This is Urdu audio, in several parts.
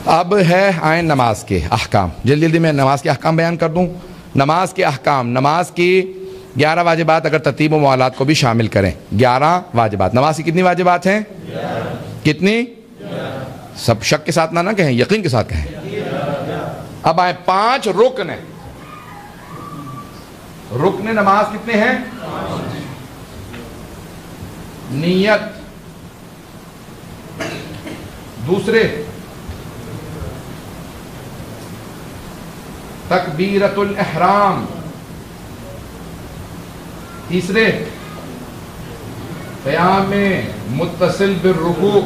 اب ہے آئیں نماز کے احکام. جلدی جلدی میں نماز کے احکام بیان کر دوں. نماز کے احکام, نماز کی 11 واجبات اگر ترتیب و موالات کو بھی شامل کریں. 11 واجبات. نماز کی کتنی واجبات ہیں؟ کتنی؟ سب شک کے ساتھ نہ کہیں, یقین کے ساتھ کہیں. اب آئیں 5 رکن ہیں. رکن نماز کتنے ہیں؟ نیت, دوسرے تکبیرۃ الاحرام, تیسرے قیام متصل بالرکوع,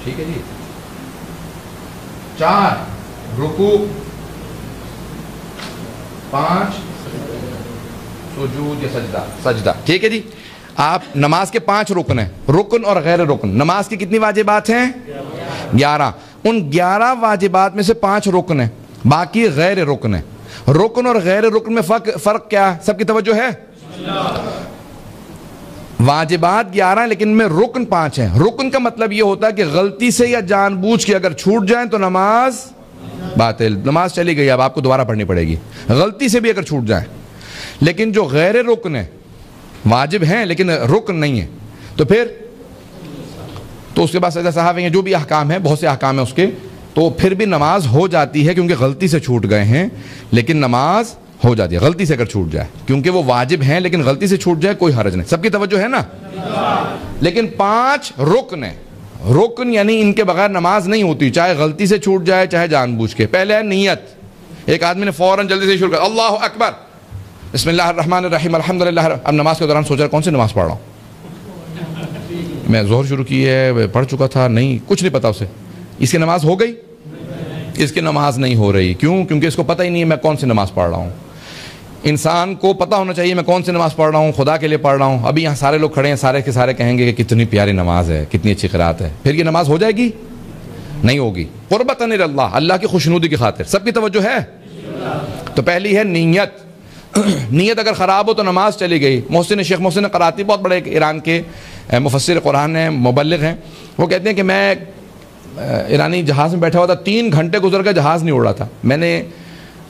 ٹھیک ہے جی. 4 رکوع, 5 سجود یا سجدہ. ٹھیک ہے جی. آپ نماز کے 5 رکن ہیں, رکن اور غیر رکن. نماز کی کتنی واجبات ہیں؟ 11. ان 11 واجبات میں سے 5 رکن ہیں, باقی غیر رکن ہیں. رکن اور غیر رکن میں فرق کیا ہے؟ سب کی توجہ ہے. واجبات 11 لیکن ان میں رکن 5 ہیں. رکن کا مطلب یہ ہوتا ہے کہ غلطی سے یا جان بوجھ کے اگر چھوٹ جائیں تو نماز باطل, نماز چلی گئی, اب آپ کو دوبارہ پڑھنی پڑے گی. غلطی سے بھی اگر چھوٹ جائیں. لیکن جو غیر رکن ہیں, واجب ہیں لیکن رکن نہیں ہے, تو پھر تو اس کے بعد سجدہ صحابہ ہیں, جو بھی احکام ہیں, بہت سے احکام ہیں اس کے, تو پھر بھی نماز ہو جاتی ہے کیونکہ غلطی سے چھوٹ گئے ہیں, لیکن نماز ہو جاتی ہے غلطی سے اگر چھوٹ جائے, کیونکہ وہ واجب ہیں لیکن غلطی سے چھوٹ جائے کوئی حرج نہیں. سب کی توجہ ہے نا. لیکن 5 رکن ہیں. رکن یعنی ان کے بغیر نماز نہیں ہوتی, چاہے غلطی سے چھوٹ جائے چاہے جان بوجھ کے. پہلے ہے نیت. ایک آدمی نے فوراً جلدی سے شروع کر اللہ اکبر بسم اللہ الرحمن الرحیم الحمدللہ. اب نماز کے دوران سوچ رہا کون سی نماز پڑھ رہا ہوں, میں ظہر شروع کی ہے, پڑھ چکا تھا, نہیں, کچھ نہیں پتا اسے. اس کی نماز ہو گئی؟ اس کی نماز نہیں ہو رہی. کیوں؟ کیونکہ اس کو پتہ ہی نہیں ہے میں کون سی نماز پڑھ رہا ہوں. انسان کو پتہ ہونا چاہیے میں کون سی نماز پڑھ رہا ہوں, خدا کے لیے پڑھ رہا ہوں. ابھی یہاں سارے لوگ کھڑے ہیں, سارے کے سارے کہیں گے کہ کتنی پیاری نماز ہے, کتنی اچھی قرات ہے. پھر یہ نماز ہو جائے گی؟ نہیں ہوگی. قربتاً اللہ, اللہ کی خوشنودی کی خاطر. سب کی توجہ ہے. تو پہلی ہے نیت. نیت اگر خراب ہو تو نماز چلی گئی. شیخ محسن قراتی بہت بڑے ایران کے مفسر قرآن ہیں, مبلغ ہیں. وہ کہتے ہیں کہ میں ایرانی جہاز میں بیٹھا ہوا تھا, 3 گھنٹے گزر گئے, جہاز نہیں اڑ رہا تھا. میں نے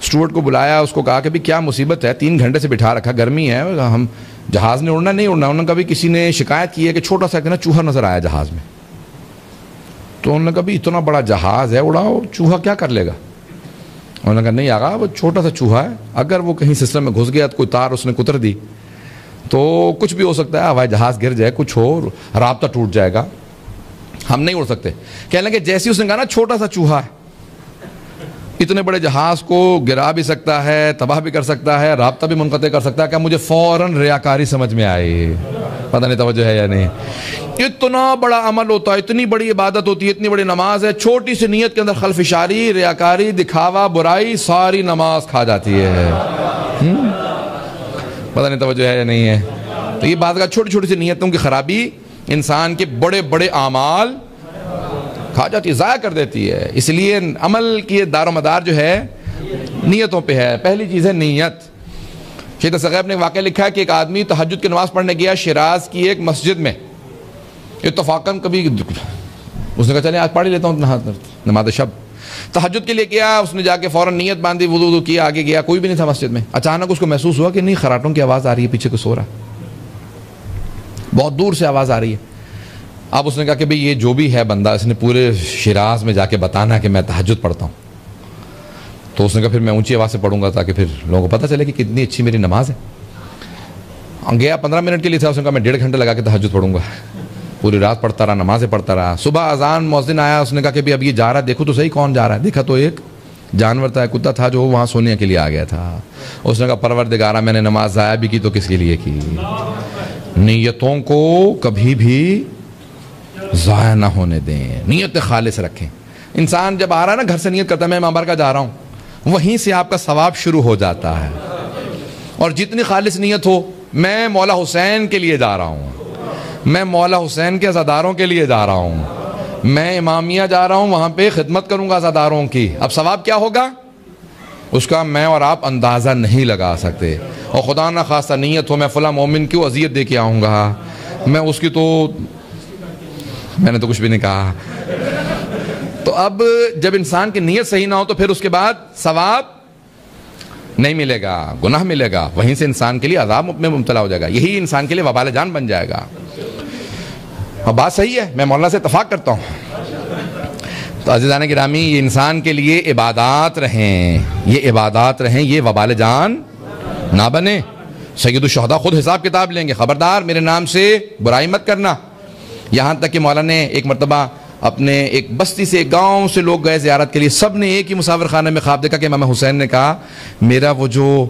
اسٹوورڈ کو بلایا, اس کو کہا کہ بھی کیا مصیبت ہے, 3 گھنٹے سے بٹھا رکھا, گرمی ہے, ہم جہاز نے اڑنا نہیں اڑنا. انہوں نے کبھی کسی نے شکایت کی ہے کہ چھوٹا سا نا چوہا نظر آیا جہاز میں. تو انہوں نے کہا بھی اتنا بڑا جہاز ہے, اڑاؤ, چوہا کیا کر لے گا؟ انہوں نے کہا نہیں آقا, وہ چھوٹا سا چوہا ہے, اگر وہ کہیں سسٹم میں گھس گیا تو کوئی تار اس نے کتر دی تو کچھ بھی ہو سکتا ہے, ہوائی جہاز گر جائے, کچھ ہو, رابطہ ٹوٹ جائے گا, ہم نہیں اڑ سکتے. کہنے لگے جیسے اس نے کہا نا چھوٹا سا چوہا ہے, اتنے بڑے جہاز کو گرا بھی سکتا ہے, تباہ بھی کر سکتا ہے, رابطہ بھی منقطع کر سکتا ہے. کہ مجھے فوراً ریاکاری سمجھ میں آئی. پتہ نہیں توجہ ہے یا نہیں. اتنا بڑا عمل ہوتا ہے, اتنی بڑی عبادت ہوتی ہے, اتنی بڑی نماز ہے, چھوٹی سی نیت کے اندر خلفشاری, ریاکاری, دکھاوا, برائی, ساری نماز کھا جاتی ہے. پتہ نہیں توجہ ہے یا نہیں ہے. تو یہ بات کا چھوٹی چھوٹی سی نیتوں کی خرابی انسان کے بڑے بڑے اعمال کھا جاتی ہے, ضائع کر دیتی ہے. اس لیے عمل کی دار و مدار جو ہے نیتوں پہ ہے. پہلی چیز ہے نیت. شیخ ثقیب نے واقعہ لکھا ہے کہ ایک آدمی تہجد کی نماز پڑھنے گیا شیراز کی ایک مسجد میں. اتفاقاً کبھی اس نے کہا چلیں آج پڑھ لیتا ہوں نماز شب. تہجد کے لیے گیا, اس نے جا کے فوراً نیت باندھی, وضو کیا, آگے گیا, کوئی بھی نہیں تھا مسجد میں. اچانک اس کو محسوس ہوا کہ نہیں, خراٹوں کی آواز آ رہی ہے, پیچھے کو سو رہا, بہت دور سے آواز آ رہی ہے. اب اس نے کہا کہ بھئی یہ جو بھی ہے بندہ, اس نے پورے شیراز میں جا کے بتانا کہ میں تہجد پڑھتا ہوں. تو اس نے کہا پھر میں اونچی آواز سے پڑھوں گا تاکہ پھر لوگوں کو پتہ چلے کہ کتنی اچھی میری نماز ہے. گیا 15 منٹ کے لیے تھا, اس نے کہا میں 1.5 گھنٹے لگا کے تہجد پڑھوں گا. پوری رات پڑھتا رہا, نمازیں پڑھتا رہا. صبح اذان مؤذن آیا, اس نے کہا کہ اب یہ جا رہا ہے, دیکھو تو صحیح کون جا رہا ہے. دیکھا تو ایک جانور تھا, کتا تھا, جو وہاں سونے کے لیے آ گیا تھا. اس نے کہا پروردگارا, میں نے نماز ضائع بھی کی تو کس کے لیے کی. نیتوں کو کبھی بھی ضائع نہ ہونے دیں, نیت خالص رکھیں. انسان جب آ رہا ہے نا گھر سے نیت کرتا ہے میں امام بارگاہ جا رہا ہوں, وہیں سے آپ کا ثواب شروع ہو جاتا ہے. اور جتنی خالص نیت ہو, میں مولا حسین کے لیے جا رہا ہوں, میں مولا حسین کے عزاداروں کے لیے جا رہا ہوں, میں امامیہ جا رہا ہوں, وہاں پہ خدمت کروں گا عزاداروں کی. اب ثواب کیا ہوگا؟ اس کا میں اور آپ اندازہ نہیں لگا سکتے. اور خدا نہ خواستہ نیت ہو میں فلاں مومن کی اذیت دے کے آؤں گا، میں اس کی میں نے تو کچھ بھی نہیں کہا. تو اب جب انسان کی نیت صحیح نہ ہو تو پھر اس کے بعد ثواب نہیں ملے گا، گناہ ملے گا، وہیں سے انسان کے لیے عذاب میں مبتلا ہو جائے گا، یہی انسان کے لیے وبال جان بن جائے گا. اور بات صحیح ہے، میں مولانا سے اتفاق کرتا ہوں. تو عزیزان گرامی، یہ انسان کے لیے عبادات رہیں، یہ عبادات رہیں، یہ وبال جان نہ بنے. سید الشہداء خود حساب کتاب لیں گے، خبردار میرے نام سے برائی مت کرنا. یہاں تک کہ مولانا نے ایک مرتبہ اپنے ایک بستی سے، ایک گاؤں سے لوگ گئے زیارت کے لیے، سب نے ایک ہی مسافر خانہ میں خواب دیکھا کہ امام حسین نے کہا میرا وہ جو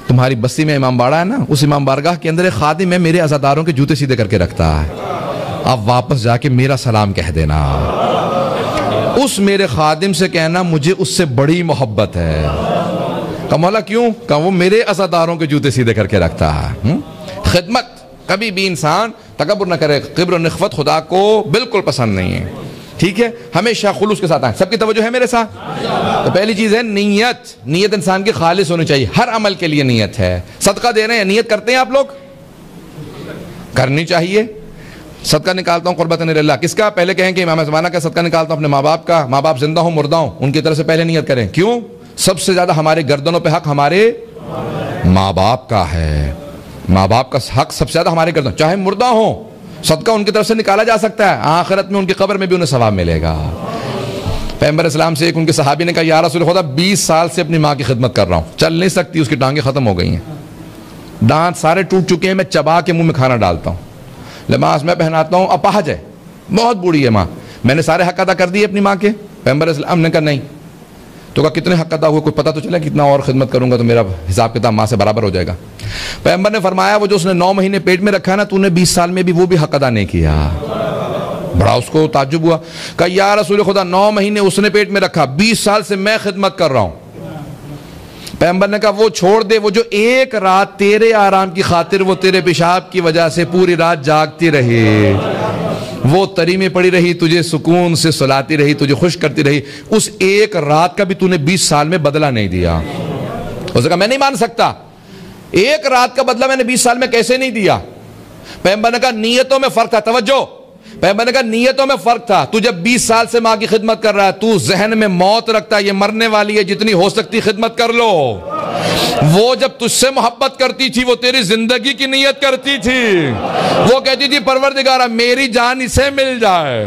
تمہاری بستی میں امام باڑہ ہے نا، اس امام بارگاہ کے اندر ایک خادم ہے، میرے عزاداروں کے جوتے سیدھے کر کے رکھتا ہے، آپ واپس جا کے میرا سلام کہہ دینا، اس میرے خادم سے کہنا مجھے اس سے بڑی محبت ہے. کہا مولا کیوں؟ کہا وہ میرے عزاداروں کے جوتے سیدھے کر کے رکھتا ہے. خدمت کبھی بھی انسان تکبر نہ کرے، کبر و نخوت خدا کو بالکل پسند نہیں ہے. ٹھیک ہے، ہمیشہ خلوص کے ساتھ آئیں. سب کی توجہ ہے میرے ساتھ؟ تو پہلی چیز ہے نیت. نیت انسان کی خالص ہونی چاہیے، ہر عمل کے لیے نیت ہے. صدقہ دے رہے ہیں، نیت کرتے ہیں آپ لوگ؟ کرنی چاہیے. صدقہ نکالتا ہوں قربت اللہ، کس کا؟ پہلے کہیں کہ امام زمانہ کا صدقہ نکالتا ہوں اپنے ماں باپ کا. ماں باپ زندہ ہوں مردہ ہوں، ان کی طرف سے پہلے نیت کریں. کیوں؟ سب سے زیادہ ہمارے گردنوں پہ حق ہمارے ماں باپ کا ہے. ماں باپ کا حق سب سے زیادہ ہمارے گردن، چاہے مردہ ہوں صدقہ ان کی طرف سے نکالا جا سکتا ہے، آخرت میں ان کی قبر میں بھی انہیں ثواب ملے گا. پیغمبر اسلام سے ایک ان کے صحابی نے کہا یا رسول خدا 20 سال سے اپنی ماں کی خدمت کر رہا ہوں، چل نہیں سکتی، اس کی ٹانگیں ختم ہو گئی ہیں، دانت سارے ٹوٹ چکے ہیں، میں چبا کے منہ میں کھانا ڈالتا ہوں، لباس میں پہناتا ہوں، اپاہج ہے، بہت بوڑھی ہے ماں، میں نے سارے حق ادا کر دیے اپنی ماں کے؟ پیغمبر اسلام نے کہا نہیں. تو کہا کتنے حق ادا ہوئے؟ کوئی پتہ تو چلا کتنا اور خدمت کروں گا تو میرا حساب کتاب ماں سے برابر ہو جائے گا. پیغمبر نے فرمایا وہ جو اس نے 9 مہینے پیٹ میں رکھا نا، تو نے 20 سال میں بھی وہ بھی حق ادا نہیں کیا. بڑا اس کو تعجب ہوا. کہا یا رسول خدا 9 مہینے اس نے پیٹ میں رکھا، 20 سال سے میں خدمت کر رہا ہوں. پیغمبر نے کہا وہ چھوڑ دے، وہ جو ایک رات تیرے آرام کی خاطر وہ تیرے پیشاب کی وجہ سے پوری رات جاگتی رہی، وہ تری میں پڑی رہی، تجھے سکون سے سلاتی رہی، تجھے خوش کرتی رہی، اس ایک رات کا بھی تو نے 20 سال میں بدلہ نہیں دیا. اس نے کہا میں نہیں مان سکتا، ایک رات کا بدلہ میں نے 20 سال میں کیسے نہیں دیا؟ پیغمبر نے کہا نیتوں میں فرق تھا. توجہ، پیغمبر نے کہا نیتوں میں فرق تھا. تو جب 20 سال سے ماں کی خدمت کر رہا ہے، تو ذہن میں موت رکھتا ہے یہ مرنے والی ہے، جتنی ہو سکتی خدمت کر لو. وہ جب تجھ سے محبت کرتی تھی وہ تیری زندگی کی نیت کرتی تھی، وہ کہتی تھی پروردگارہ میری جان اسے مل جائے،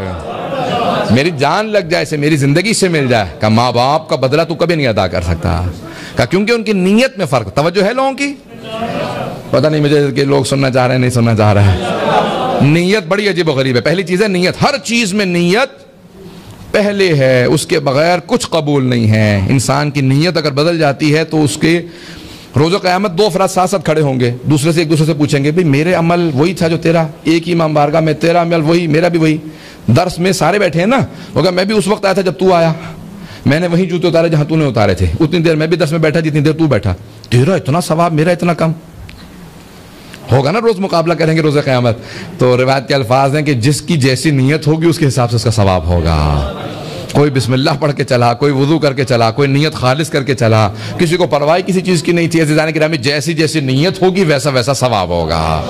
میری جان لگ جائے اسے، میری زندگی سے مل جائے. کہ ماں باپ کا بدلہ تو کبھی نہیں ادا کر سکتا. کہ کیونکہ ان کی نیت میں فرق. توجہ ہے لوگوں کی؟ پتہ نہیں مجھے کہ لوگ سننا چاہ رہے ہیں نہیں سننا چاہ رہے ہیں. نیت بڑی عجیب و غریب ہے. پہلی چیز ہے نیت، ہر چیز میں نیت پہلے ہے، اس کے بغیر کچھ قبول نہیں ہے. انسان کی نیت اگر بدل جاتی ہے تو اس کے روز قیامت 2 افراد ساتھ ساتھ کھڑے ہوں گے، دوسرے سے ایک دوسرے سے پوچھیں گے بھئی میرے عمل وہی تھا جو تیرا، ایک ہی امام بارگاہ میں، تیرا عمل وہی، میرا بھی وہی. درس میں سارے بیٹھے ہیں نا، وہ کہا میں بھی اس وقت آیا تھا جب تو آیا، میں نے وہی جوتے اتارے جہاں تو نے اتارے تھے، اتنی دیر میں بھی درس میں بیٹھا جتنی دیر تو بیٹھا، تیرا اتنا ثواب میرا اتنا کم. ہوگا نا روز مقابلہ کریں گے روز قیامت. تو روایت کے الفاظ ہیں کہ جس کی جیسی نیت ہوگی اس کے حساب سے اس کا ثواب ہوگا. کوئی بسم اللہ پڑھ کے چلا، کوئی وضو کر کے چلا، کوئی نیت خالص کر کے چلا، کسی کو پرواہ کسی چیز کی نہیں تھی. عزیزان گرامی جیسی جیسی نیت ہوگی ویسا ویسا ثواب ہوگا.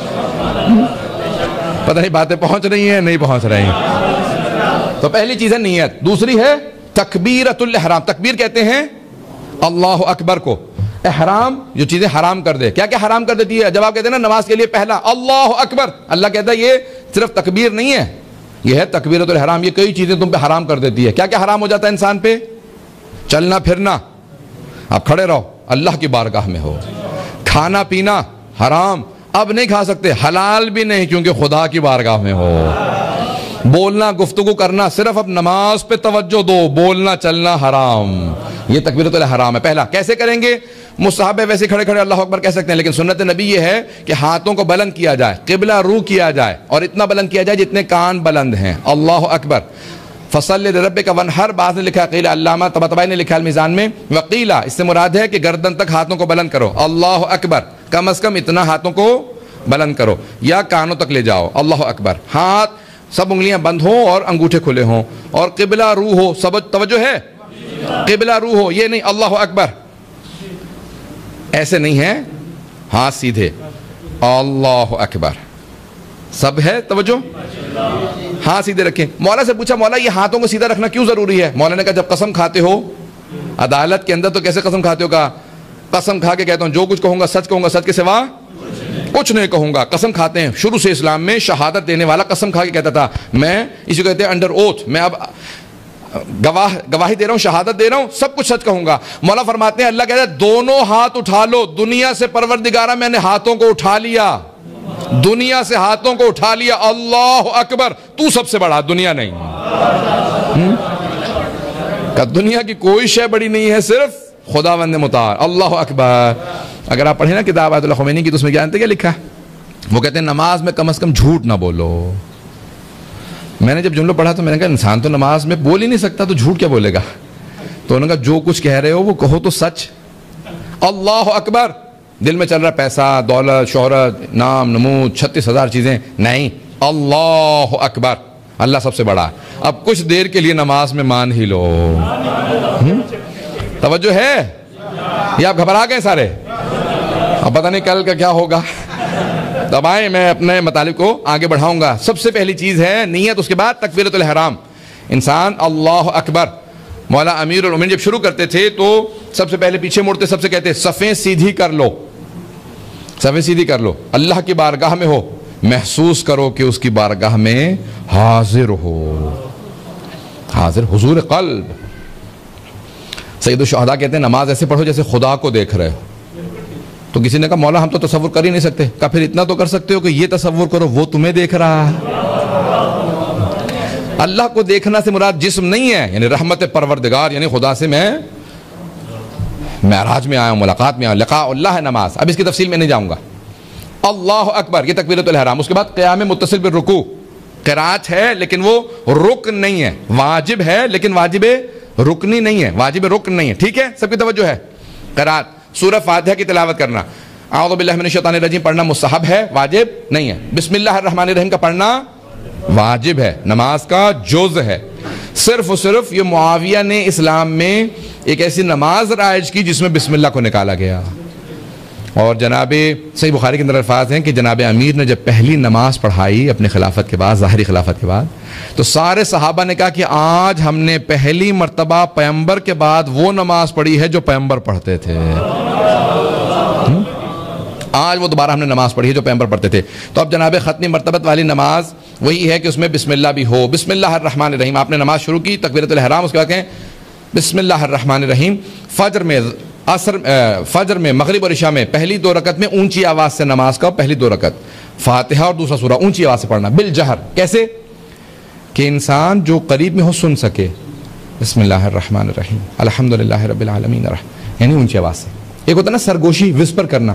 پتہ نہیں باتیں پہنچ رہی ہیں نہیں پہنچ رہی ہیں. تو پہلی چیز ہے نیت. دوسری ہے تکبیرۃ الاحرام. تکبیر کہتے ہیں اللہ اکبر کو. احرام جو چیزیں حرام کر دے. کیا کیا حرام کر دیتی ہے؟ جب آپ کہتے ہیں نا نماز کے لیے پہلا اللہ اکبر، اللہ کہتا ہے یہ صرف تکبیر نہیں ہے، یہ ہے تکبیرۃ الاحرام. یہ کئی چیزیں تم پہ حرام کر دیتی ہے. کیا کیا حرام ہو جاتا ہے انسان پہ؟ چلنا پھرنا، آپ کھڑے رہو اللہ کی بارگاہ میں ہو. کھانا پینا حرام، اب نہیں کھا سکتے. حلال بھی نہیں کیونکہ خدا کی بارگاہ میں ہو. بولنا گفتگو کرنا صرف اب نماز پہ توجہ دو، بولنا چلنا حرام. یہ تکبیرۃ الاحرام ہے. پہلا کیسے کریں گے؟ مستحب ہے، ویسے کھڑے کھڑے اللہ اکبر کہہ سکتے ہیں، لیکن سنت نبی یہ ہے کہ ہاتھوں کو بلند کیا جائے، قبلہ رو کیا جائے، اور اتنا بلند کیا جائے جتنے کان بلند ہیں. اللہ اکبر. فصلی لربک وانحر، بعض نے لکھا قیل، علامہ طباطبائی نے لکھا المیزان میں وقیلہ، اس سے مراد ہے کہ گردن تک ہاتھوں کو بلند کرو. اللہ اکبر، کم از کم اتنا ہاتھوں کو بلند کرو، یا کانوں تک لے جاؤ. اللہ اکبر. ہاتھ سب انگلیاں بند ہوں اور انگوٹھے کھلے ہوں، اور قبلہ رو ہو. سب توجہ ہے؟ قبلہ رو ہو، یہ نہیں اللہ اکبر ایسے نہیں ہے، ہاتھ سیدھے، اللہ اکبر، سب ہے توجہ، ہاتھ سیدھے رکھیں۔ مولا سے پوچھا مولا یہ ہاتھوں کو سیدھا رکھنا کیوں ضروری ہے؟ مولا نے کہا جب قسم کھاتے ہو عدالت کے اندر تو کیسے قسم کھاتے ہو؟ کہا قسم کھا کے کہتا ہوں جو کچھ کہوں گا سچ کے سوا کچھ نہیں کہوں گا۔ قسم کھاتے ہیں، شروع سے اسلام میں شہادت دینے والا قسم کھا کے کہتا تھا میں، اسی کو کہتے ہیں انڈر اوتھ، میں اب گواہی دے رہا ہوں، شہادت دے رہا ہوں، سب کچھ سچ کہوں گا۔ مولا فرماتے ہیں اللہ کہتا ہے دونوں ہاتھ اٹھا لو، دنیا سے پروردگارہ میں نے ہاتھوں کو اٹھا لیا، دنیا سے ہاتھوں کو اٹھا لیا، اللہ اکبر، تو سب سے بڑا، دنیا نہیں۔ کہ دنیا کی کوئی شے بڑی نہیں ہے، صرف خداوند متعال، اللہ اکبر۔ اگر آپ پڑھیں نا کتاب آیت اللہ خمینی کی تو اس میں جانتے کیا لکھا ہے؟ وہ کہتے ہیں نماز میں کم از کم جھوٹ نہ بولو۔ میں نے جب جملہ پڑھا تو میں نے کہا انسان تو نماز میں بول ہی نہیں سکتا تو جھوٹ کیا بولے گا؟ تو انہوں نے کہا جو کچھ کہہ رہے ہو وہ کہو تو سچ۔ اللہ اکبر، دل میں چل رہا پیسہ، دولت، شہرت، نام، نمود، 36,000 چیزیں، نہیں، اللہ اکبر، اللہ سب سے بڑا۔ اب کچھ دیر کے لیے نماز میں مان ہی لو۔ توجہ ہے؟ یہ آپ گھبرا گئے سارے؟ اب پتہ نہیں کل کا کیا ہوگا۔ تب آئیں میں اپنے مطالب کو آگے بڑھاؤں گا۔ سب سے پہلی چیز ہے نیت، اس کے بعد تکبیرۃ الاحرام۔ انسان اللہ اکبر، مولا امیر المومنین جب شروع کرتے تھے تو سب سے پہلے پیچھے مڑتے، سب سے کہتے صفیں سیدھی کر لو، صفیں سیدھی کر لو، اللہ کی بارگاہ میں ہو، محسوس کرو کہ اس کی بارگاہ میں حاضر ہو، حاضر، حضور قلب۔ سید الشہداء کہتے ہیں نماز ایسے پڑھو جیسے خدا کو دیکھ رہے ہو۔ تو کسی نے کہا مولا ہم تو تصور کر ہی نہیں سکتے۔ کہا پھر اتنا تو کر سکتے ہو کہ یہ تصور کرو وہ تمہیں دیکھ رہا ہے۔ اللہ کو دیکھنا سے مراد جسم نہیں ہے، یعنی رحمت پروردگار، یعنی خدا سے میں معراج میں آیا ہوں، ملاقات میں آیا ہوں، لقاء اللہ ہے نماز۔ اب اس کی تفصیل میں نہیں جاؤں گا۔ اللہ اکبر، یہ تکبیرۃ الاحرام۔ اس کے بعد قیام متصل بالرکوع، قرات ہے لیکن وہ رکن نہیں ہے، واجب ہے لیکن واجب رکنی نہیں ہے، واجب رکن نہیں ہے، ٹھیک ہے؟ سب کی توجہ ہے؟ قرات، سورہ فاتحہ کی تلاوت کرنا، اعوذ باللہ من الشیطان الرجیم پڑھنا مستحب ہے، واجب نہیں ہے۔ بسم اللہ الرحمن الرحیم کا پڑھنا واجب ہے، نماز کا جز ہے۔ صرف و صرف یہ معاویہ نے اسلام میں ایک ایسی نماز رائج کی جس میں بسم اللہ کو نکالا گیا۔ اور جناب صحیح بخاری کے اندر الفاظ ہیں کہ جناب امیر نے جب پہلی نماز پڑھائی اپنے خلافت کے بعد، ظاہری خلافت کے بعد، تو سارے صحابہ نے کہا کہ آج ہم نے پہلی مرتبہ پیغمبر کے بعد وہ نماز پڑھی ہے جو پیغمبر پڑھتے تھے۔ آج وہ دوبارہ ہم نے نماز پڑھی ہے جو پیغمبر پڑھتے تھے۔ تو اب جناب ختمی مرتبت والی نماز وہی ہے کہ اس میں بسم اللہ بھی ہو۔ بسم اللہ الرحمن الرحیم، آپ نے نماز شروع کی، تکبیرۃ الاحرام، اس کے بعد کہیں بسم اللہ الرحمن الرحیم۔ فجر میں، مغرب اور عشاء میں پہلی 2 رکعت میں اونچی آواز سے نماز کا، پہلی 2 رکعت فاتحہ اور دوسرا سورہ اونچی آواز سے پڑھنا، بالجہر۔ کیسے؟ کہ انسان جو قریب میں ہو سن سکے، بسم اللہ الرحمن الرحیم الحمدللہ رب العالمین، یعنی اونچی آواز سے۔ ایک ہوتا ہے نا سرگوشی، وسپر کرنا،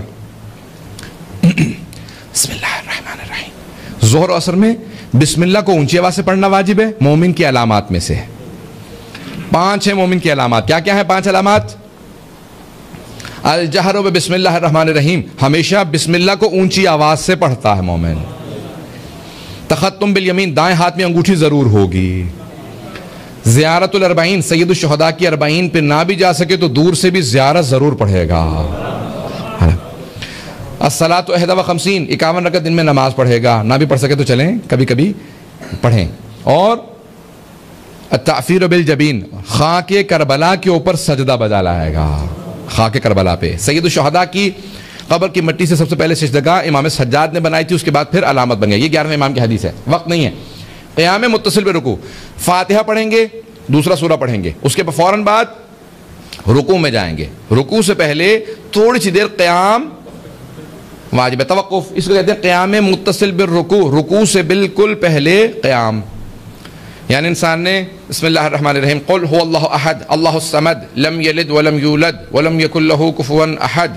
بسم اللہ الرحمن الرحیم۔ ظہر و عصر میں بسم اللہ کو اونچی آواز سے پڑھنا واجب ہے، مومن کی علامات میں سے ہے۔ 5 ہیں مومن کی علامات، کیا کیا ہیں 5 علامات؟ الجہر بسم اللہ الرحمن الرحیم، ہمیشہ بسم اللہ کو اونچی آواز سے پڑھتا ہے مومن۔ تختم بالیمین، دائیں ہاتھ میں انگوٹھی ضرور ہوگی۔ زیارت الاربعین، سید الشہداء کی 40 پہ نہ بھی جا سکے تو دور سے بھی زیارت ضرور پڑھے گا۔ الصلاۃ 51، 51 رکعت دن میں نماز پڑھے گا، نہ بھی پڑھ سکے تو چلیں کبھی کبھی پڑھیں۔ اور التعفیر بالجبین، خاک کربلا کے اوپر سجدہ بجا لائے گا، خاک کربلا پہ۔ سید الشہداء کی قبر کی مٹی سے سب سے پہلے سجدگاہ امام سجاد نے بنائی تھی، اس کے بعد پھر علامت بن گئی۔ یہ 11ویں امام کی حدیث ہے، وقت نہیں ہے۔ قیام متصل برکوع، فاتحہ پڑھیں گے، دوسرا سورہ پڑھیں گے، اس کے فوراً بعد رکوع میں جائیں گے۔ رکوع سے پہلے تھوڑی سی دیر قیام واجب ہے، توقف، اس کو کہتے ہیں قیام متصل بالرکوع، رکوع سے بالکل پہلے قیام۔ یعنی انسان نے بسم اللہ الرحمن الرحیم، قل هو اللہ احد اللہ الصمد لم یلد ولم یولد ولم یکن له کفوا احد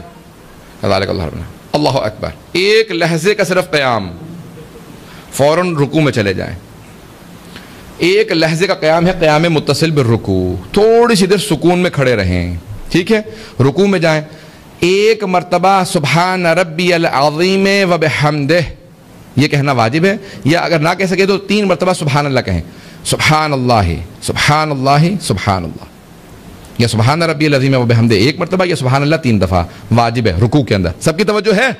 ذالک اللہ ربنا، اللہ اکبر، ایک لحظے کا صرف قیام، فوراً رکوع میں چلے جائیں۔ ایک لحظے کا قیام ہے قیام متصل بالرکوع، تھوڑی سی دیر سکون میں کھڑے رہیں، ٹھیک ہے؟ رکوع میں جائیں، ایک مرتبہ سبحان ربی العظیم وبحمدہ یہ کہنا واجب ہے، یا اگر نہ کہہ سکے تو 3 مرتبہ سبحان اللہ کہیں، سبحان اللہ سبحان اللہ سبحان اللہ، یا سبحان ربی العظیم و بحمدہ ایک مرتبہ، یا سبحان اللہ 3 دفعہ واجب ہے رکوع کے اندر. سب کی توجہ ہے؟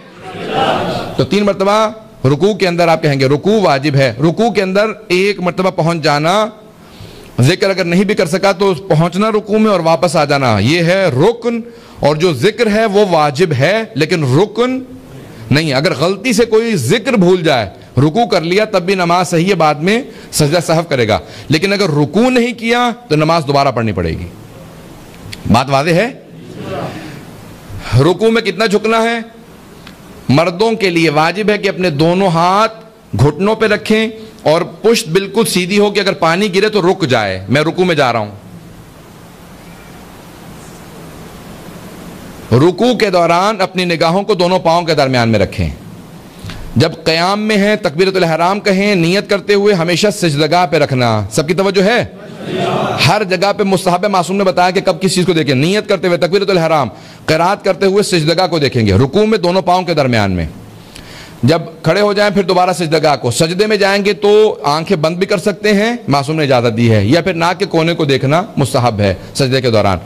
تو 3 مرتبہ رکوع کے اندر آپ کہیں گے رکوع واجب ہے. رکوع کے اندر 1 مرتبہ پہنچ جانا، ذکر اگر نہیں بھی کر سکا تو پہنچنا رکوع میں اور واپس آ جانا، یہ ہے رکن. اور جو ذکر ہے وہ واجب ہے لیکن رکن نہیں. اگر غلطی سے کوئی ذکر بھول جائے، رکوع کر لیا تب بھی نماز صحیح ہے، بعد میں سجدہ سہو کرے گا. لیکن اگر رکوع نہیں کیا تو نماز دوبارہ پڑھنی پڑے گی. بات واضح ہے؟ رکوع میں کتنا جھکنا ہے؟ مردوں کے لیے واجب ہے کہ اپنے دونوں ہاتھ گھٹنوں پہ رکھیں اور پشت بالکل سیدھی ہو کہ اگر پانی گرے تو رک جائے. میں رکوع میں جا رہا ہوں. رکوع کے دوران اپنی نگاہوں کو دونوں پاؤں کے درمیان میں رکھیں. جب قیام میں ہیں تکبیرۃ الاحرام کہیں، نیت کرتے ہوئے ہمیشہ سجدگاہ پہ رکھنا. سب کی توجہ ہے؟ ہر جگہ پہ مستحب معصوم نے بتایا کہ کب کس چیز کو دیکھیں. نیت کرتے ہوئے تکبیرۃ الاحرام، قرات کرتے ہوئے سجدگاہ کو دیکھیں گے، رکوع میں دونوں پاؤں کے درمیان میں. جب کھڑے ہو جائیں پھر دوبارہ سجدگاہ کو. سجدے میں جائیں گے تو آنکھیں بند بھی کر سکتے ہیں، معصوم نے اجازت دی ہے، یا پھر ناک کے کونے کو دیکھنا مستحب ہے سجدے کے دوران.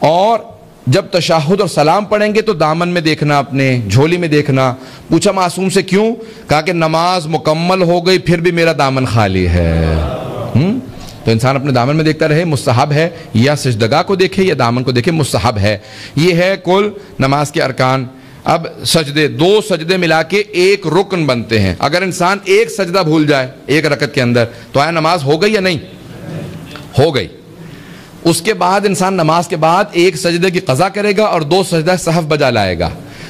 اور جب تشہد اور سلام پڑھیں گے تو دامن میں دیکھنا، اپنے جھولی میں دیکھنا. پوچھا معصوم سے کیوں؟ کہا کہ نماز مکمل ہو گئی پھر بھی میرا دامن خالی ہے. تو انسان اپنے دامن میں دیکھتا رہے، مستحب ہے. یا سجدگاہ کو دیکھے یا دامن کو دیکھے، مستحب ہے. یہ ہے کل نماز کے ارکان. اب سجدے، 2 سجدے ملا کے 1 رکن بنتے ہیں. اگر انسان 1 سجدہ بھول جائے 1 رکعت کے اندر تو آیا نماز ہو گئی یا نہیں؟ ہو گئی. اس کے بعد انسان نماز کے بعد 1 سجدے کی قضا کرے گا اور 2 سجدہ سہو بجا لائے گا،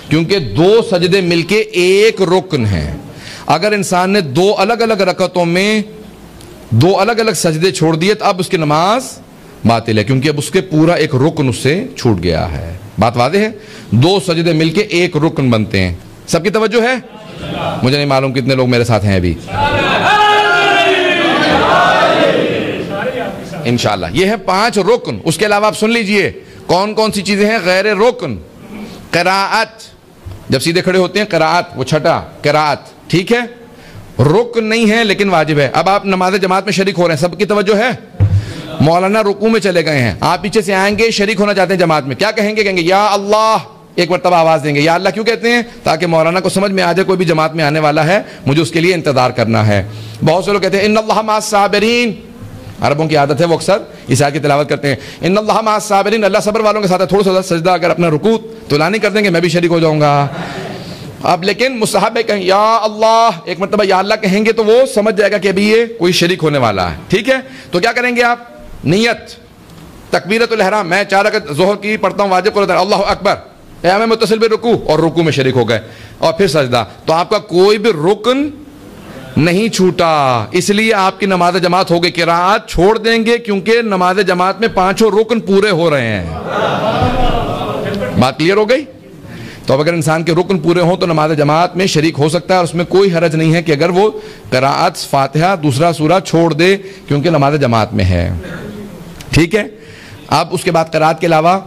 کیونکہ 2 سجدے مل کے 1 رکن ہیں. اگر انسان نے 2 الگ الگ رکعتوں میں 2 الگ الگ سجدے چھوڑ دیے تو اب اس کی نماز باطل ہے، کیونکہ اب اس کے پورا 1 رکن اس سے چھوٹ گیا ہے. بات واضح ہے؟ 2 سجدے مل کے 1 رکن بنتے ہیں. سب کی توجہ ہے؟ مجھے نہیں معلوم کتنے لوگ میرے ساتھ ہیں ابھی. انشاءاللہ یہ ہے 5 رکن. اس کے علاوہ آپ سن لیجئے کون کون سی چیزیں ہیں غیر رکن. قراءت، جب سیدھے کھڑے ہوتے ہیں قراءت، وہ چھٹا قراءت، ٹھیک ہے، رکن نہیں ہے لیکن واجب ہے. اب آپ نماز جماعت میں شریک ہو رہے ہیں، سب کی توجہ ہے؟ مولانا رکوع میں چلے گئے ہیں، آپ پیچھے سے آئیں گے، شریک ہونا چاہتے ہیں جماعت میں، کیا کہیں گے؟ کہیں گے یا اللہ، 1 مرتبہ آواز دیں گے. یا اللہ کیوں کہتے ہیں؟ تاکہ مولانا کو سمجھ میں آ جائے کوئی بھی جماعت میں آنے والا ہے، مجھے اس کے لیے انتظار کرنا ہے. بہت سے لوگ کہتے ہیں ان اللہ مع الصابرین، عربوں کی عادت ہے وہ اکثر اس آیت کی تلاوت کرتے ہیں، ان اللہ مع الصابرین، اللہ صبر والوں کے ساتھ ہے. تھوڑا سا سجدہ اگر اپنا رکوع طولانی کر دیں گے میں بھی شریک ہو جاؤں گا. اب لیکن مستحب ہے کہیں یا اللہ، 1 مرتبہ یا اللہ کہیں گے تو وہ سمجھ جائے گا کہ ابھی یہ کوئی شریک ہونے والا ہے. ٹھیک ہے، تو کیا کریں گے آپ؟ نیت، تکبیرۃ الاحرام، میں 4 رکعت ظہر کی پڑھتا ہوں واجب قرآن، اللہ اکبر، قیام متصل بے رکوع، اور رکوع میں شریک ہو گئے اور پھر سجدہ. تو آپ کا کوئی بھی رکن نہیں چھوٹا، اس لیے آپ کی نماز جماعت ہو گئی. قراءت چھوڑ دیں گے کیونکہ نماز جماعت میں 5 رکن پورے ہو رہے ہیں. بات کلیئر ہو گئی؟ تو اب اگر انسان کے رکن پورے ہوں تو نماز جماعت میں شریک ہو سکتا ہے، اور اس میں کوئی حرج نہیں ہے کہ اگر وہ قراءت فاتحہ دوسرا سورہ چھوڑ دے کیونکہ نماز جماعت میں ہے. ٹھیک ہے، اب اس کے بعد قراءت کے علاوہ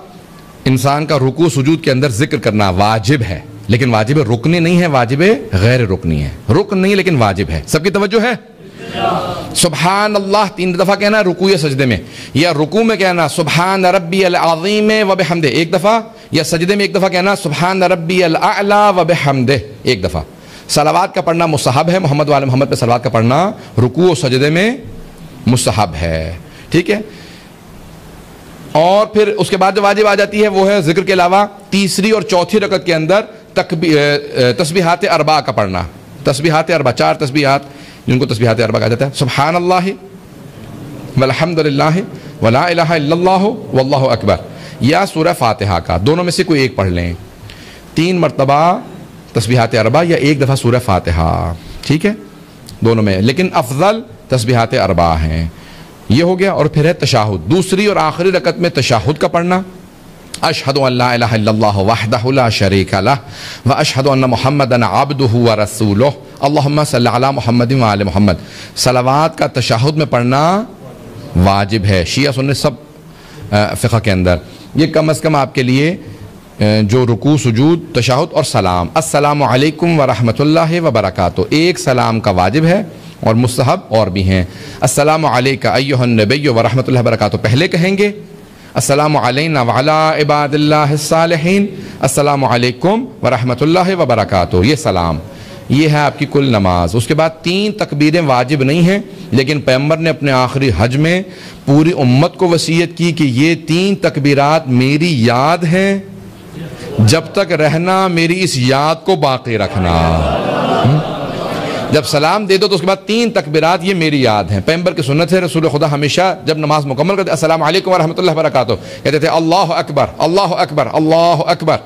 انسان کا رکوع سجود کے اندر ذکر کرنا واجب ہے، لیکن واجب رکنی نہیں ہے، واجب غیر رکنی ہے. رکن نہیں لیکن واجب ہے. سب کی توجہ ہے؟ سبحان اللہ 3 دفعہ کہنا رکوع یا سجدے میں، یا رکوع میں کہنا سبحان ربی العظیم و بحمدہ 1 دفعہ، یا سجدے میں 1 دفعہ کہنا سبحان ربی الاعلی و بحمدہ 1 دفعہ. صلوات کا پڑھنا مستحب ہے، محمد وعلی محمد پہ صلوات کا پڑھنا رکوع و سجدے میں مستحب ہے. ٹھیک ہے، اور پھر اس کے بعد جو واجب آ جاتی ہے وہ ہے ذکر کے علاوہ 3 اور 4 رکعت کے اندر تسبیحات 4 کا پڑھنا. تسبیحات 4، 4 تسبیحات جن کو تسبیحات 4 کہا جاتا ہے، سبحان اللہ والحمد للہ ولا الہ الا اللہ واللہ اکبر، یا سورہ فاتحہ کا، دونوں میں سے کوئی ایک پڑھ لیں. 3 مرتبہ تسبیحات 4 یا 1 دفعہ سورہ فاتحہ. ٹھیک ہے، دونوں میں، لیکن افضل تسبیحات 4 ہیں. یہ ہو گیا. اور پھر ہے تشہد، دوسری اور آخری رکعت میں تشہد کا پڑھنا، اشہد ان لا الہ الا اللہ وحدہ لا شریک لہ واشہد ان محمدا عبدہ ورسولہ اللہم صلی علی محمد وعلی محمد. صلوات کا تشہد میں پڑھنا واجب ہے شیعہ سنی سب فقہ کے اندر. یہ کم از کم آپ کے لیے جو رکوع سجود تشہد اور سلام، السلام علیکم ورحمۃ اللہ وبرکاتہ، 1 سلام کا واجب ہے، اور مستحب اور بھی ہیں. السلام علیکہ ایھا النبی ورحمۃ اللہ وبرکاتہ پہلے کہیں گے، السلام علینا وعلی عباد اللہ الصالحین، السلام علیکم ورحمۃ اللہ وبرکاتہ، یہ سلام، یہ ہے آپ کی کل نماز۔ اس کے بعد 3 تکبیریں واجب نہیں ہیں، لیکن پیغمبر نے اپنے آخری حج میں پوری امت کو وصیت کی کہ یہ 3 تکبیرات میری یاد ہیں، جب تک رہنا میری اس یاد کو باقی رکھنا۔ جب سلام دے دو تو اس کے بعد 3 تکبیرات یہ میری یاد ہیں۔ پیغمبر کی سنت ہے، رسول خدا ہمیشہ جب نماز مکمل کرتے السلام علیکم ورحمۃ اللہ وبرکاتہ کہتے تھے اللہ اکبر اللہ اکبر اللہ اکبر،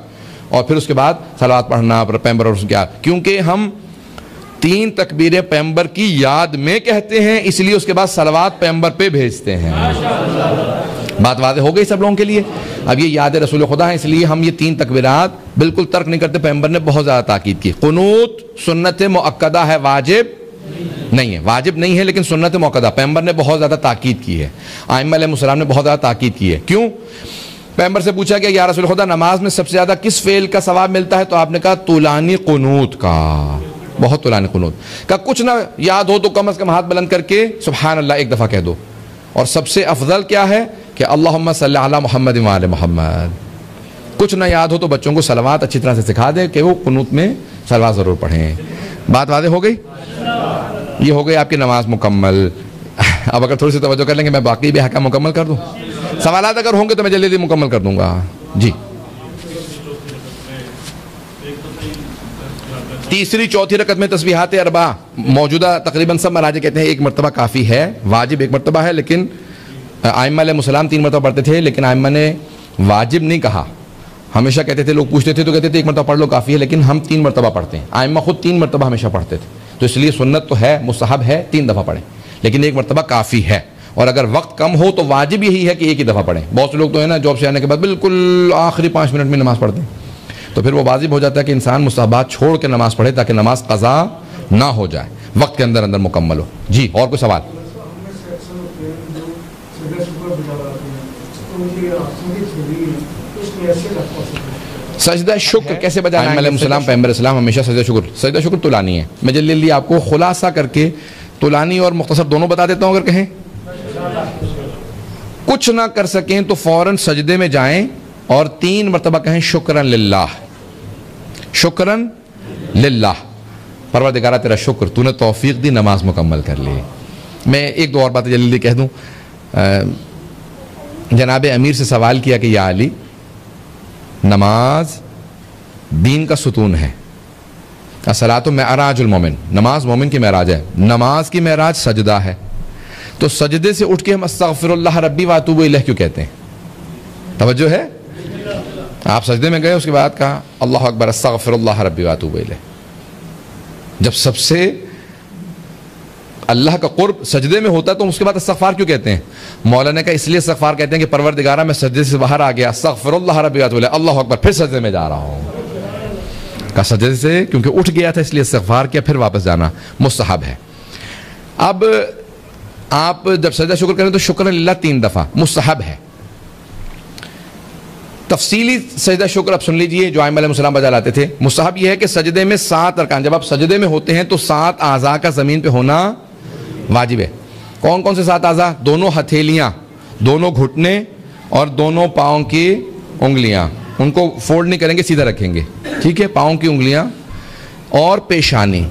اور پھر اس کے بعد صلوات پڑھنا پیغمبر اور کیا، کیونکہ ہم 3 تکبیریں پیغمبر کی یاد میں کہتے ہیں، اس لیے اس کے بعد صلوات پیغمبر پہ بھیجتے ہیں۔ بات واضح ہو گئی سب لوگوں کے لیے؟ اب یہ یاد رسول خدا ہے، اس لیے ہم یہ 3 تکبیرات بالکل ترک نہیں کرتے۔ پیغمبر نے بہت زیادہ تاکید کی۔ قنوت سنت مؤکدہ ہے، واجب نہیں ہے، واجب نہیں ہے لیکن سنت مؤکدہ، پیغمبر نے بہت زیادہ تاکید کی ہے، ائمہ علیہ السلام نے بہت زیادہ تاکید کی ہے۔ کیوں؟ پیغمبر سے پوچھا کہ یا رسول خدا نماز میں سب سے زیادہ کس فعل کا ثواب ملتا ہے؟ تو آپ نے کہا طولانی قنوت کا، بہت طولانی قنوت کا۔ کچھ نہ یاد ہو تو کم از کم ہاتھ بلند کر کے سبحان اللہ ایک دفعہ کہہ دو۔ اور سب سے افضل کیا ہے کہ اللہم صلی علی محمد وعلی محمد۔ کچھ نہ یاد ہو تو بچوں کو صلوات اچھی طرح سے سکھا دیں کہ وہ قنوت میں صلوات ضرور پڑھیں۔ بات واضح ہو گئی؟ یہ ہو گئی آپ کی نماز مکمل۔ اب اگر تھوڑی سی توجہ کر لیں گے میں باقی بھی احکام مکمل کر دوں، سوالات اگر ہوں گے تو میں جلدی مکمل کر دوں گا۔ جی، تیسری چوتھی رکعت میں تسبیحات 4 موجودہ تقریباً سب مراجع کہتے ہیں 1 مرتبہ کافی ہے، واجب 1 مرتبہ ہے، لیکن ائمہ علیہ السلام 3 مرتبہ پڑھتے تھے، لیکن ائمہ نے واجب نہیں کہا۔ ہمیشہ کہتے تھے، لوگ پوچھتے تھے تو کہتے تھے 1 مرتبہ پڑھ لو کافی ہے، لیکن ہم 3 مرتبہ پڑھتے ہیں۔ ائمہ خود 3 مرتبہ ہمیشہ پڑھتے تھے، تو اس لیے سنت تو ہے، مستحب ہے 3 دفعہ پڑھیں، لیکن 1 مرتبہ کافی ہے۔ اور اگر وقت کم ہو تو واجب یہی ہے کہ 1 ہی دفعہ پڑھیں۔ بہت سے لوگ تو ہے نا جاب سے آنے کے بعد بالکل آخری 5 منٹ میں نماز پڑھتے ہیں، تو پھر وہ واجب ہو جاتا ہے کہ انسان مستحبات چھوڑ کے نماز پڑھے تاکہ نماز قضا نہ ہو جائے، وقت کے اندر مکمل ہو۔ جی، اور کوئی سوال؟ سجدہ شکر کیسے بجانا ہے؟ ائمہ علیہ السلام پیغمبر اسلام ہمیشہ سجدہ شکر طولانی ہے۔ میں جلدی آپ کو خلاصہ کر کے طولانی اور مختصر دونوں بتا دیتا ہوں۔ اگر کہیں کچھ نہ کر سکیں تو فوراً سجدے میں جائیں اور 3 مرتبہ کہیں شکرن للہ، شکرن للہ، پروردگارہ تیرا شکر، تو نے توفیق دی نماز مکمل کر لی۔ میں 1-2 اور باتیں جلدی کہہ دوں۔ جناب امیر سے سوال کیا کہ یا علی، نماز دین کا ستون ہے، الصلاۃ معراج المومن، نماز مومن کی معراج ہے، نماز کی معراج سجدہ ہے، تو سجدے سے اٹھ کے ہم استغفر اللہ ربی واتوب الیہ کیوں کہتے ہیں؟ توجہ ہے؟ آپ سجدے میں گئے، اس کے بعد کہا اللہ اکبر استغفر اللہ ربی واتوب الیہ۔ جب سب سے اللہ کا قرب سجدے میں ہوتا ہے تو اس کے بعد استغفار کیوں کہتے ہیں؟ مولانا نے کہا اس لیے استغفار کہتے ہیں کہ پروردگارہ میں سجدے سے باہر آ گیا، استغفر اللہ ربی واتوب الیہ، اللہ اکبر، پھر سجدے میں جا رہا ہوں۔ کہا سجدے سے کیونکہ اٹھ گیا تھا اس لیے استغفار کیا، پھر واپس جانا مستحب ہے۔ اب آپ جب سجدہ شکر کریں تو شکر للہ 3 دفعہ مستحب ہے۔ تفصیلی سجدہ شکر اب سن لیجئے جو ائمہ علیہ السلام بجا لاتے تھے۔ مستحب یہ ہے کہ سجدے میں 7 ارکان، جب آپ سجدے میں ہوتے ہیں تو 7 اعضاء کا زمین پہ ہونا واجب ہے۔ کون کون سے 7 اعضاء؟ دونوں ہتھیلیاں، دونوں گھٹنے اور دونوں پاؤں کی انگلیاں، ان کو فولڈ نہیں کریں گے، سیدھا رکھیں گے، ٹھیک ہے؟ پاؤں کی انگلیاں اور پیشانی۔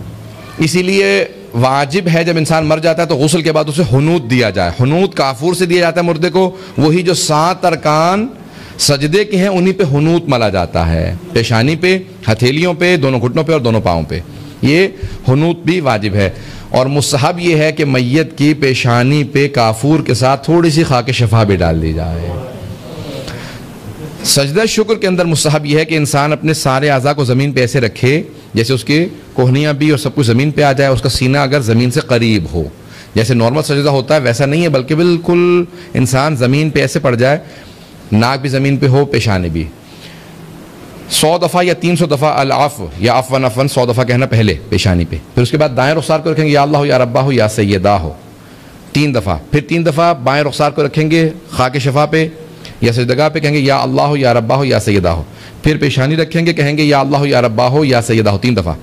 اسی لیے واجب ہے جب انسان مر جاتا ہے تو غسل کے بعد اسے حنوت دیا جائے، حنوت کافور سے دیا جاتا ہے مردے کو، وہی جو 7 ارکان سجدے کے ہیں انہی پہ حنوت ملا جاتا ہے، پیشانی پہ، ہتھیلیوں پہ، دونوں گھٹنوں پہ اور دونوں پاؤں پہ، یہ حنوت بھی واجب ہے۔ اور مستحب یہ ہے کہ میت کی پیشانی پہ کافور کے ساتھ تھوڑی سی خاک شفا بھی ڈال دی جائے۔ سجدہ شکر کے اندر مستحب یہ ہے کہ انسان اپنے سارے اعضاء کو زمین پہ ایسے رکھے جیسے اس کی کوہنیاں بھی اور سب کچھ زمین پہ آ جائے، اس کا سینہ اگر زمین سے قریب ہو، جیسے نارمل سجدہ ہوتا ہے ویسا نہیں ہے، بلکہ بالکل انسان زمین پہ ایسے پڑ جائے، ناک بھی زمین پہ ہو، پیشانی بھی۔ 100 دفعہ یا 300 دفعہ العفو یا عفواً عفواً 100 دفعہ کہنا پہلے پیشانی پہ، پھر اس کے بعد دائیں رخسار کو رکھیں گے یا اللہ ہو یا ربا ہو یا سیدہ ہو 3 دفعہ، پھر 3 دفعہ بائیں رخسار کو رکھیں گے خاک شفا پہ یا سجدگاہ پہ، کہیں گے یا اللہ ہو یا ربا ہو یا سیدہ ہو، پھر پیشانی رکھیں گے، کہیں گے یا اللہ ہو یا ربا ہو یا سیدہ ہو 3 دفعہ،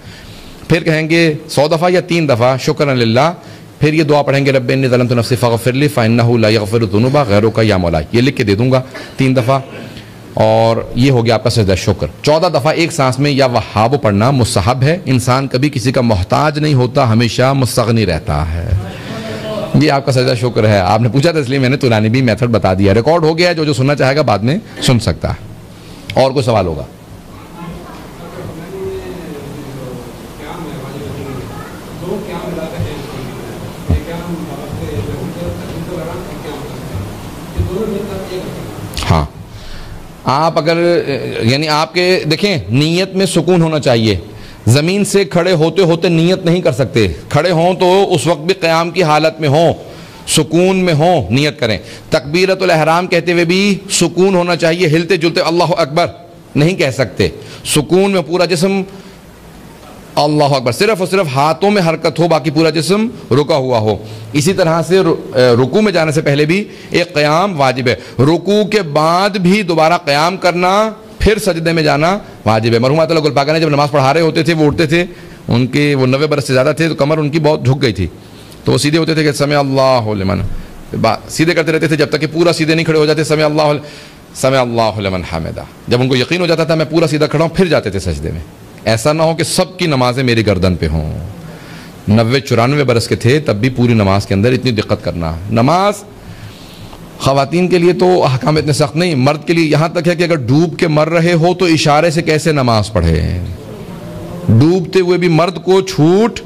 پھر کہیں گے 100 دفعہ یا 3 دفعہ شکرا للہ پھر یہ دعا پڑھیں گے رب انی ظلمت نفسی فاغفر لی فانہ لا یغفر الذنوب غیرک یا مولا. یہ لکھ کے دے دوں گا 3 دفعہ. اور یہ ہو گیا آپ کا سجدہ شکر. 14 دفعہ ایک سانس میں یا وہاب پڑھنا مستحب ہے. انسان کبھی کسی کا محتاج نہیں ہوتا, ہمیشہ مستغنی رہتا ہے. یہ آپ کا سجدہ شکر ہے. آپ نے پوچھا تھا اس لیے میں نے تورانی بھی میتھڈ بتا دیا. ریکارڈ ہو گیا ہے, جو سننا چاہے گا بعد میں سن سکتا ہے. اور کوئی سوال ہوگا؟ ہاں, آپ اگر یعنی آپ کے دیکھیں نیت میں سکون ہونا چاہیے. زمین سے کھڑے ہوتے ہوتے نیت نہیں کر سکتے. کھڑے ہوں تو اس وقت بھی قیام کی حالت میں ہوں, سکون میں ہوں, نیت کریں. تکبیرۃ الاحرام کہتے ہوئے بھی سکون ہونا چاہیے. ہلتے جلتے اللہ اکبر نہیں کہہ سکتے. سکون میں پورا جسم اللہ اکبر, صرف اور صرف ہاتھوں میں حرکت ہو, باقی پورا جسم رکا ہوا ہو. اسی طرح سے رکوع میں جانے سے پہلے بھی ایک قیام واجب ہے. رکوع کے بعد بھی دوبارہ قیام کرنا, پھر سجدے میں جانا واجب ہے. مرحوم اللہ گلپاکر نے جب نماز پڑھا رہے ہوتے تھے, وہ اٹھتے تھے, ان کے وہ 90 برس سے زیادہ تھے, تو کمر ان کی بہت جھک گئی تھی, تو وہ سیدھے ہوتے تھے کہ سمع اللہ لمن, سیدھے کرتے رہتے تھے جب تک کہ پورا سیدھے نہیں کھڑے ہو جاتے. سمع اللہ لمن حمدہ. جب ان کو یقین ہو جاتا تھا میں پورا سیدھا کھڑا ہوں, پھر جاتے تھے سجدے میں. ایسا نہ ہو کہ سب کی نمازیں میری گردن پہ ہوں. 90-94 برس کے تھے, تب بھی پوری نماز کے اندر اتنی دقت کرنا. نماز خواتین کے لیے تو احکام اتنے سخت نہیں, مرد کے لیے یہاں تک ہے کہ اگر ڈوب کے مر رہے ہو تو اشارے سے کیسے نماز پڑھے. ڈوبتے ہوئے بھی مرد کو چھوٹ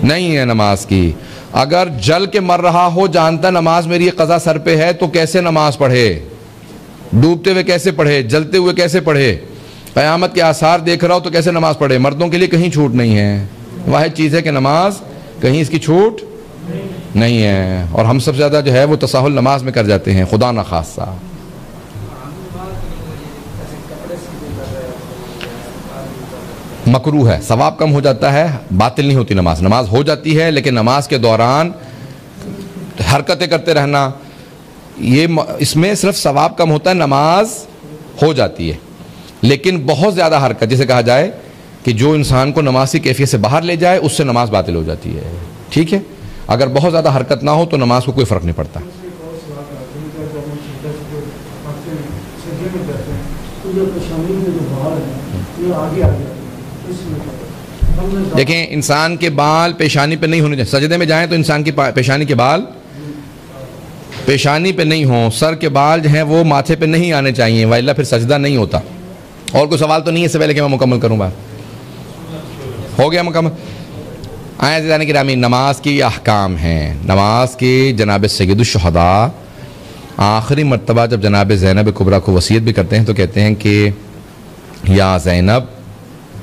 نہیں ہے نماز کی. اگر جل کے مر رہا ہو, جانتا نماز میری قضا سر پہ ہے, تو کیسے نماز پڑھے. ڈوبتے ہوئے کیسے پڑھے, جلتے ہوئے کیسے پڑھے, قیامت کے آثار دیکھ رہا ہو تو کیسے نماز پڑھے. مردوں کے لیے کہیں چھوٹ نہیں ہے. واحد چیز ہے کہ نماز کہیں اس کی چھوٹ نہیں ہے. اور ہم سب سے زیادہ جو ہے وہ تساہل نماز میں کر جاتے ہیں, خدا نہ خاصہ. مکروہ ہے, ثواب کم ہو جاتا ہے, باطل نہیں ہوتی نماز. نماز ہو جاتی ہے, لیکن نماز کے دوران حرکتیں کرتے رہنا, یہ اس میں صرف ثواب کم ہوتا ہے, نماز ہو جاتی ہے. لیکن بہت زیادہ حرکت, جسے کہا جائے کہ جو انسان کو نماز کی کیفیت سے باہر لے جائے, اس سے نماز باطل ہو جاتی ہے. ٹھیک ہے, اگر بہت زیادہ حرکت نہ ہو تو نماز کو کوئی فرق نہیں پڑتا. دیکھیں, انسان کے بال پیشانی پہ نہیں ہونے چاہیے. سجدے میں جائیں تو انسان کی پیشانی کے بال پیشانی پہ نہیں ہوں, سر کے بال جو ہیں وہ ماتھے پہ نہیں آنے چاہیے, وائلہ پھر سجدہ نہیں ہوتا. اور کوئی سوال تو نہیں ہے اس سے پہلے کہ میں مکمل کروں بات؟ ہو گیا مکمل. آئیں عزیزان گرامی, نماز کی احکام ہیں. نماز کی جناب سید الشہداء آخری مرتبہ جب جناب زینب کبریٰ کو وصیت بھی کرتے ہیں تو کہتے ہیں کہ یا زینب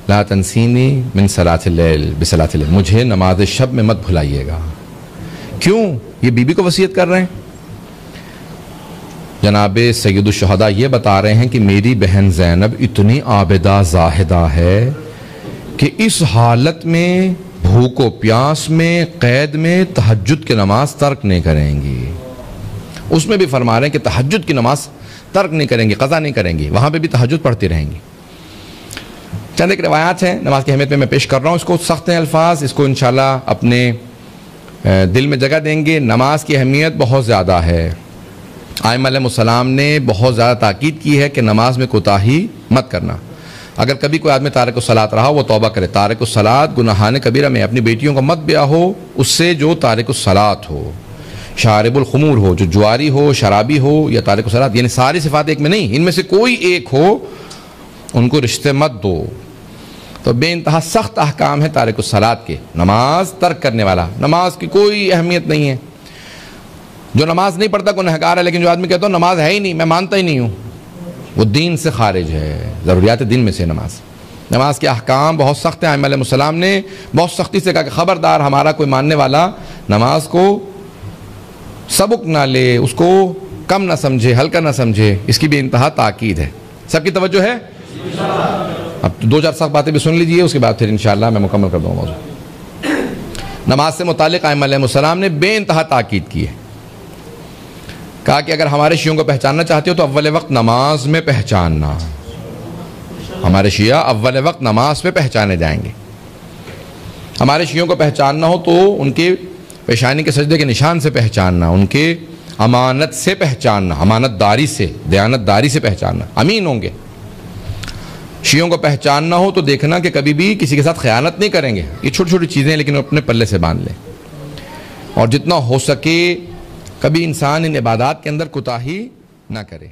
لا تنسینی من صلاۃ اللیل بصلاۃ اللیل, مجھے نماز شب میں مت بھلائیے گا. کیوں؟ یہ بی بی کو وصیت کر رہے ہیں. جناب سید الشہداء یہ بتا رہے ہیں کہ میری بہن زینب اتنی عابدہ زاہدہ ہے کہ اس حالت میں, بھوک و پیاس میں, قید میں تہجد کی نماز ترک نہیں کریں گی. اس میں بھی فرما رہے ہیں کہ تہجد کی نماز ترک نہیں کریں گی, قضا نہیں کریں گی, وہاں پہ بھی تہجد پڑھتی رہیں گی. چند ایک روایات ہیں نماز کی اہمیت میں پیش کر رہا ہوں. اس کو سخت ہیں الفاظ, اس کو انشاءاللہ اپنے دل میں جگہ دیں گے. نماز کی اہمیت بہت زیادہ ہے. ائمہ علیہ السلام نے بہت زیادہ تاکید کی ہے کہ نماز میں کوتاہی مت کرنا. اگر کبھی کوئی آدمی تارک الصلاۃ رہا وہ توبہ کرے. تارک الصلاۃ گناہان کبیرہ میں, اپنی بیٹیوں کا مت بیاہ ہو اس سے جو تارک الصلاۃ ہو. شارب الخمور ہو, جو جواری ہو, شرابی ہو, یا تارک الصلاۃ, یعنی ساری صفات ایک میں نہیں, ان میں سے کوئی ایک ہو, ان کو رشتے مت دو. تو بے انتہا سخت احکام ہے تارک الصلاۃ کے. نماز ترک کرنے والا, نماز کی کوئی اہمیت نہیں ہے. جو نماز نہیں پڑھتا گنہگار ہے, لیکن جو آدمی کہتا ہوں نماز ہے ہی نہیں, میں مانتا ہی نہیں ہوں, وہ دین سے خارج ہے. ضروریات دین میں سے نماز کے احکام بہت سخت ہیں. ائمہ علیہ السلام نے بہت سختی سے کہا کہ خبردار ہمارا کوئی ماننے والا نماز کو سبک نہ لے, اس کو کم نہ سمجھے, ہلکا نہ سمجھے. اس کی بھی انتہا تاکید ہے. سب کی توجہ ہے؟ اب 2-4 سخت باتیں بھی سن لیجئے, اس کے بعد پھر انشاءاللہ میں مکمل کر دوں گا موضوع. نماز سے متعلق ائمہ علیہ السلام نے بے انتہا تاکید کی ہے. کہا کہ اگر ہمارے شیعوں کو پہچاننا چاہتے ہو تو اول وقت نماز میں پہچاننا. ہمارے شیعہ اول وقت نماز پہ پہچانے جائیں گے. ہمارے شیعوں کو پہچاننا ہو تو ان کے پیشانی کے سجدے کے نشان سے پہچاننا، ان کے امانت سے پہچاننا، امانت داری سے، دیانت داری سے پہچاننا، امین ہوں گے۔ شیعوں کو پہچاننا ہو تو دیکھنا کہ کبھی بھی کسی کے ساتھ خیانت نہیں کریں گے، یہ چھوٹی چھوٹی چیزیں لیکن اپنے پلے سے باندھ لیں، اور جتنا ہو سکے کبھی انسان ان عبادات کے اندر کوتاہی نہ کرے۔